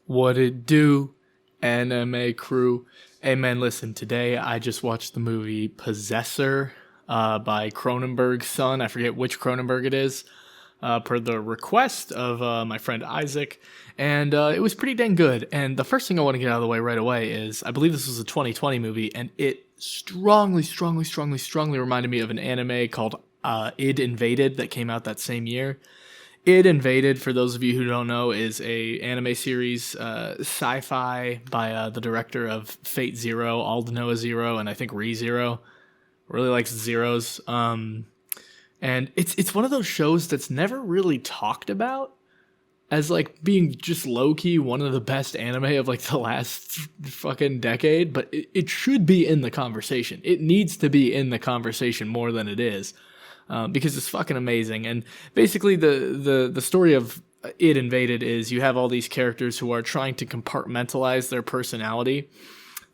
What it do, anime crew? Hey man, listen, today I just watched the movie Possessor by Cronenberg's son. I forget which Cronenberg it is, per the request of my friend Isaac. And it was pretty dang good. And the first thing I want to get out of the way right away is I believe this was a 2020 movie, and it strongly reminded me of an anime called Id Invaded that came out that same year. Id Invaded, for those of you who don't know, is a anime series, sci-fi by the director of Fate Zero, All Noah Zero, and I think Re Zero. Really likes zeros. And it's one of those shows that's never really talked about as like being just low key one of the best anime of like the last fucking decade, but it should be in the conversation. It needs to be in the conversation more than it is. Because it's fucking amazing. And basically, the story of It Invaded is you have all these characters who are trying to compartmentalize their personality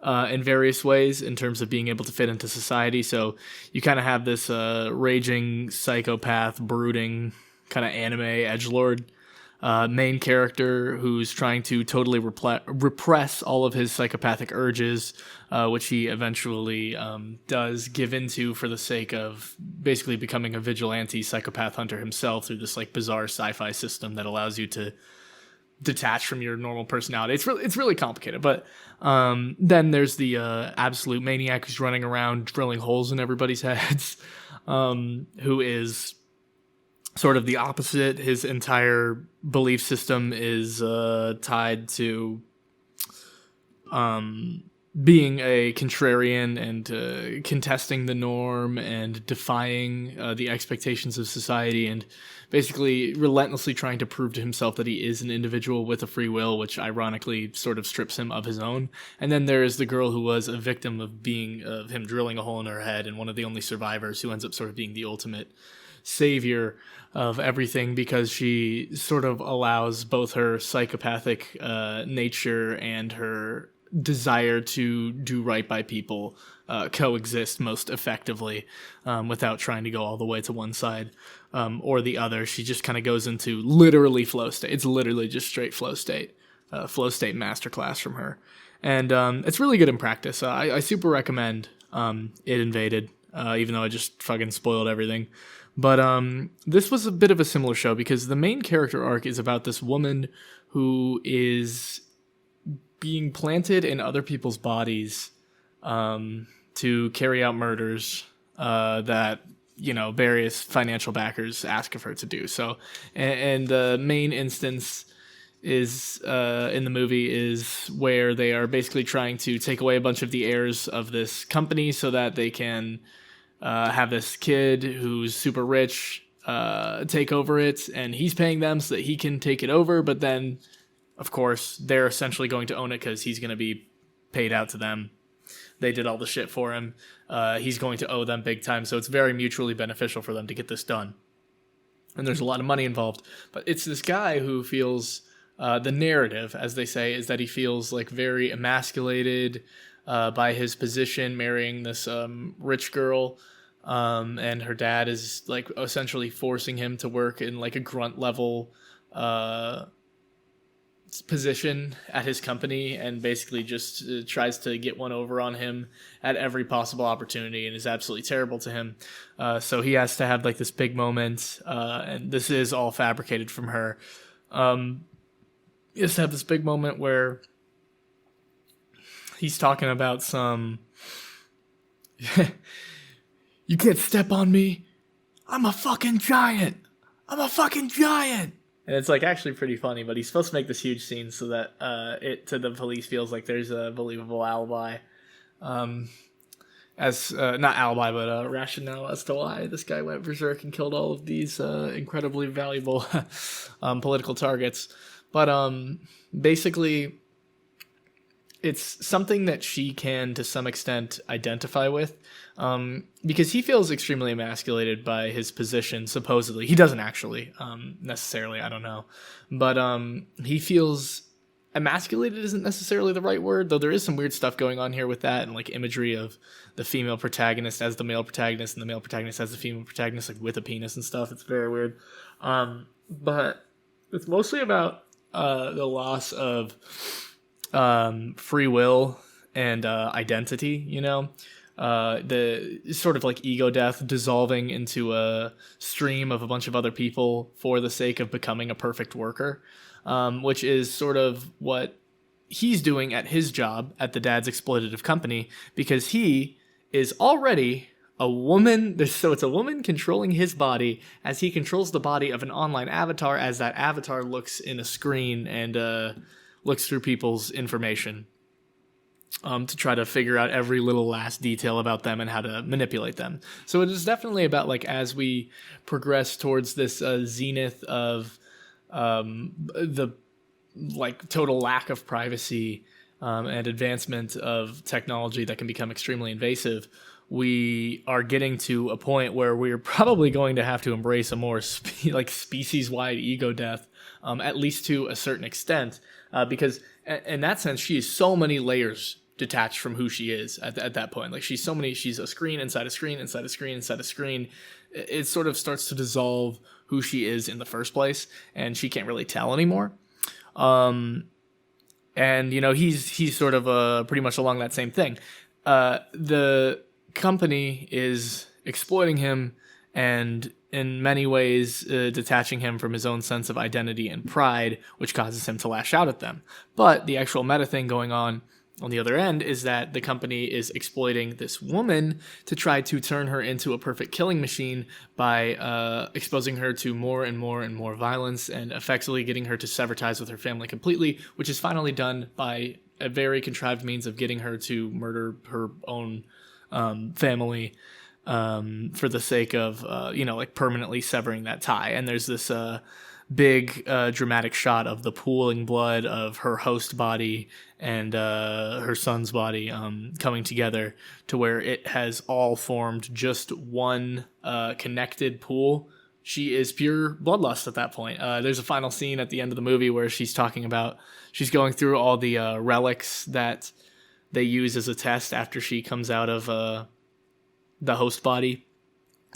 in various ways in terms of being able to fit into society. So you kind of have this raging psychopath, brooding kind of anime edgelord main character who's trying to totally repress all of his psychopathic urges, which he eventually does give into for the sake of basically becoming a vigilante psychopath hunter himself through this like bizarre sci-fi system that allows you to detach from your normal personality. It's really complicated, but then there's the absolute maniac who's running around drilling holes in everybody's heads, who is sort of the opposite. His entire belief system is tied to being a contrarian and contesting the norm and defying the expectations of society, and basically relentlessly trying to prove to himself that he is an individual with a free will, which ironically sort of strips him of his own. And then there is the girl who was a victim of him drilling a hole in her head, and one of the only survivors, who ends up sort of being the ultimate savior of everything because she sort of allows both her psychopathic nature and her desire to do right by people coexist most effectively, without trying to go all the way to one side or the other. She just kind of goes into literally flow state. It's literally just straight flow state masterclass from her. And it's really good in practice. I super recommend It Invaded, even though I just fucking spoiled everything. But this was a bit of a similar show because the main character arc is about this woman who is being planted in other people's bodies to carry out murders that, you know, various financial backers ask of her to do. So, and the main instance is in the movie is where they are basically trying to take away a bunch of the heirs of this company so that they can have this kid who's super rich take over it, and he's paying them so that he can take it over. But then, of course, they're essentially going to own it because he's going to be paid out to them. They did all the shit for him. He's going to owe them big time, so it's very mutually beneficial for them to get this done. And there's a lot of money involved. But it's this guy who feels, the narrative, as they say, is that he feels like very emasculated by his position, marrying this rich girl, and her dad is like essentially forcing him to work in like a grunt level position at his company, and basically just tries to get one over on him at every possible opportunity, and is absolutely terrible to him. So he has to have like this big moment, and this is all fabricated from her. He has to have this big moment where he's talking about some you can't step on me. I'm a fucking giant. And it's like actually pretty funny, but he's supposed to make this huge scene so that it to the police feels like there's a believable alibi. As not alibi, but a rationale as to why this guy went berserk and killed all of these incredibly valuable political targets. But basically, it's something that she can, to some extent, identify with, because he feels extremely emasculated by his position, supposedly. He doesn't actually, necessarily, I don't know. But he feels emasculated isn't necessarily the right word, though there is some weird stuff going on here with that, and like imagery of the female protagonist as the male protagonist, and the male protagonist as the female protagonist, like with a penis and stuff. It's very weird. But it's mostly about the loss of free will and identity, the sort of like ego death, dissolving into a stream of a bunch of other people for the sake of becoming a perfect worker, which is sort of what he's doing at his job at the dad's exploitative company, because he is already a woman. So it's a woman controlling his body as he controls the body of an online avatar, as that avatar looks in a screen and looks through people's information to try to figure out every little last detail about them and how to manipulate them. So it is definitely about, like, as we progress towards this zenith of the like total lack of privacy and advancement of technology that can become extremely invasive, we are getting to a point where we're probably going to have to embrace a more species-wide ego death, at least to a certain extent, because in that sense, she is so many layers detached from who she is at that point. Like, she's a screen inside a screen inside a screen inside a screen. It sort of starts to dissolve who she is in the first place, and she can't really tell anymore. And he's sort of pretty much along that same thing. The company is exploiting him and in many ways detaching him from his own sense of identity and pride, which causes him to lash out at them. But the actual meta thing going on the other end is that the company is exploiting this woman to try to turn her into a perfect killing machine by exposing her to more and more and more violence and effectively getting her to sever ties with her family completely, which is finally done by a very contrived means of getting her to murder her own family for the sake of, permanently severing that tie. And there's this big dramatic shot of the pooling blood of her host body and her son's body coming together to where it has all formed just one connected pool. She is pure bloodlust at that point. There's a final scene at the end of the movie where she's going through all the relics that they use as a test after she comes out of the host body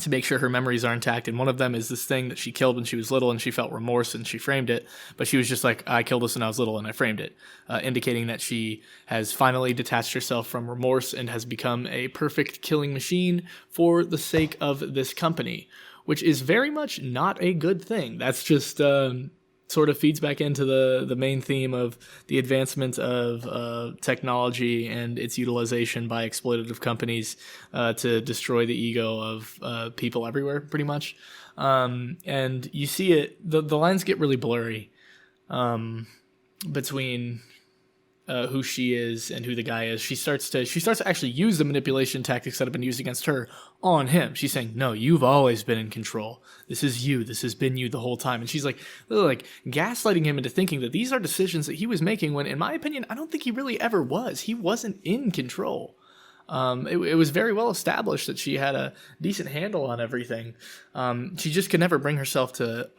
to make sure her memories are intact. And one of them is this thing that she killed when she was little, and she felt remorse and she framed it. But she was just like, I killed this when I was little and I framed it, indicating that she has finally detached herself from remorse and has become a perfect killing machine for the sake of this company, which is very much not a good thing. That's just sort of feeds back into the main theme of the advancement of technology and its utilization by exploitative companies to destroy the ego of people everywhere, pretty much. And you see it, the lines get really blurry between who she is and who the guy is. She starts to actually use the manipulation tactics that have been used against her on him. She's saying, no, you've always been in control. This is you. This has been you the whole time. And she's like gaslighting him into thinking that these are decisions that he was making when, in my opinion, I don't think he really ever was. He wasn't in control. It was very well established that she had a decent handle on everything. She just could never bring herself to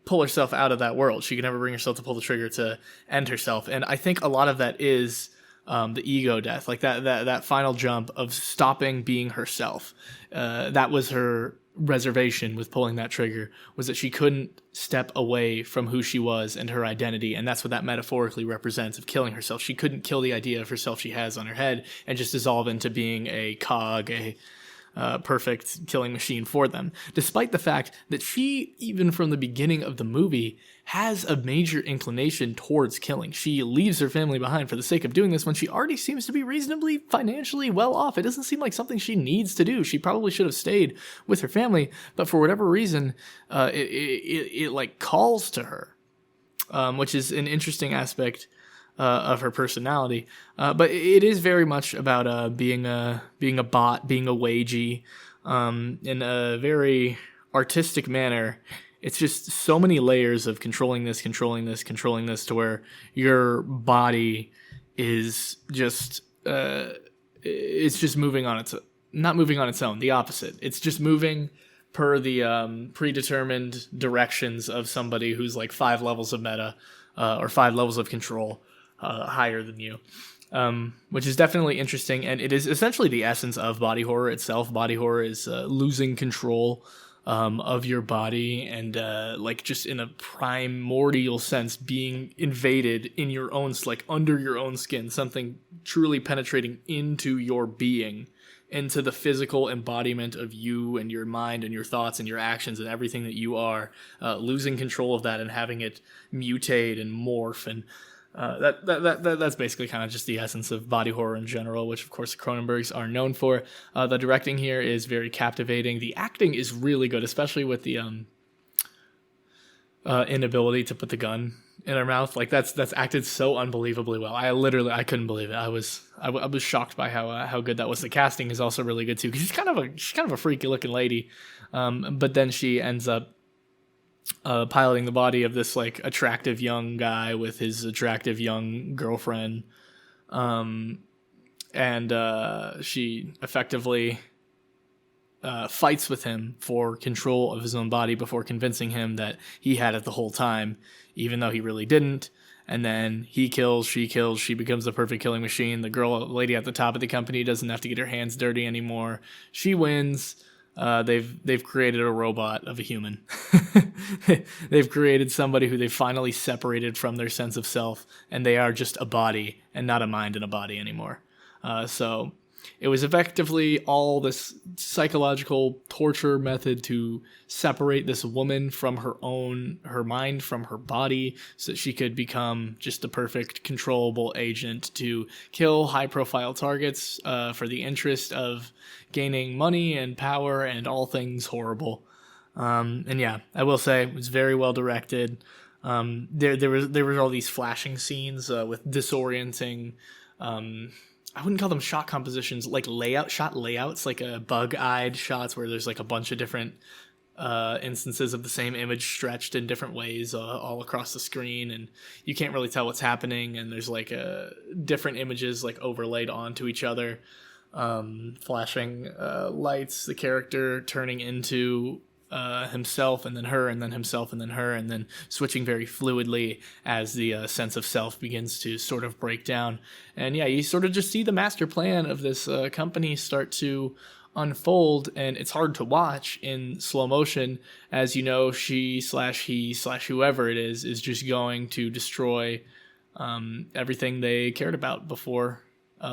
pull herself out of that world. She could never bring herself to pull the trigger to end herself. And I think a lot of that is the ego death, like that final jump of stopping being herself. That was her reservation with pulling that trigger, was that she couldn't step away from who she was and her identity. And that's what that metaphorically represents of killing herself. She couldn't kill the idea of herself she has on her head and just dissolve into being a cog, a perfect killing machine for them, despite the fact that she, even from the beginning of the movie, has a major inclination towards killing. She leaves her family behind for the sake of doing this when she already seems to be reasonably financially well off. It doesn't seem like something she needs to do. She probably should have stayed with her family, but for whatever reason, it like calls to her, which is an interesting aspect of her personality, but it is very much about being a bot, being a wagey, in a very artistic manner. It's just so many layers of controlling this, to where your body is just it's just moving on not moving on its own, the opposite. It's just moving per the predetermined directions of somebody who's like 5 levels of meta or 5 levels of control higher than you, which is definitely interesting, and it is essentially the essence of body horror itself. Body horror is losing control of your body, and like just in a primordial sense being invaded in your own, like under your own skin, something truly penetrating into your being, into the physical embodiment of you and your mind and your thoughts and your actions and everything that you are, losing control of that and having it mutate and morph. And that's basically kind of just the essence of body horror in general, which of course the Cronenbergs are known for. The directing here is very captivating. The acting is really good, especially with the inability to put the gun in her mouth. Like that's acted so unbelievably well. I couldn't believe it. I was shocked by how good that was. The casting is also really good too, because she's kind of a freaky looking lady, but then she ends up piloting the body of this like attractive young guy with his attractive young girlfriend, and she effectively fights with him for control of his own body before convincing him that he had it the whole time, even though he really didn't. And then he kills, she becomes the perfect killing machine. The lady at the top of the company doesn't have to get her hands dirty anymore. She wins. They've created a robot of a human. They've created somebody who they've finally separated from their sense of self, and they are just a body and not a mind and a body anymore. So it was effectively all this psychological torture method to separate this woman from her mind from her body, so that she could become just the perfect controllable agent to kill high-profile targets for the interest of gaining money and power and all things horrible. And yeah, I will say it was very well directed. There was all these flashing scenes with disorienting. I wouldn't call them shot compositions, like shot layouts, like bug-eyed shots where there's like a bunch of different instances of the same image stretched in different ways all across the screen, and you can't really tell what's happening, and there's like different images like overlaid onto each other, flashing lights, the character turning into himself and then her and then himself and then her, and then switching very fluidly as the sense of self begins to sort of break down. And yeah, you sort of just see the master plan of this company start to unfold, and it's hard to watch in slow motion, as you know, she/he/whoever it is just going to destroy everything they cared about before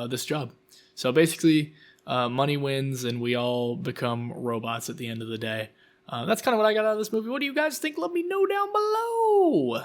this job. So basically, money wins and we all become robots at the end of the day. That's kind of what I got out of this movie. What do you guys think? Let me know down below.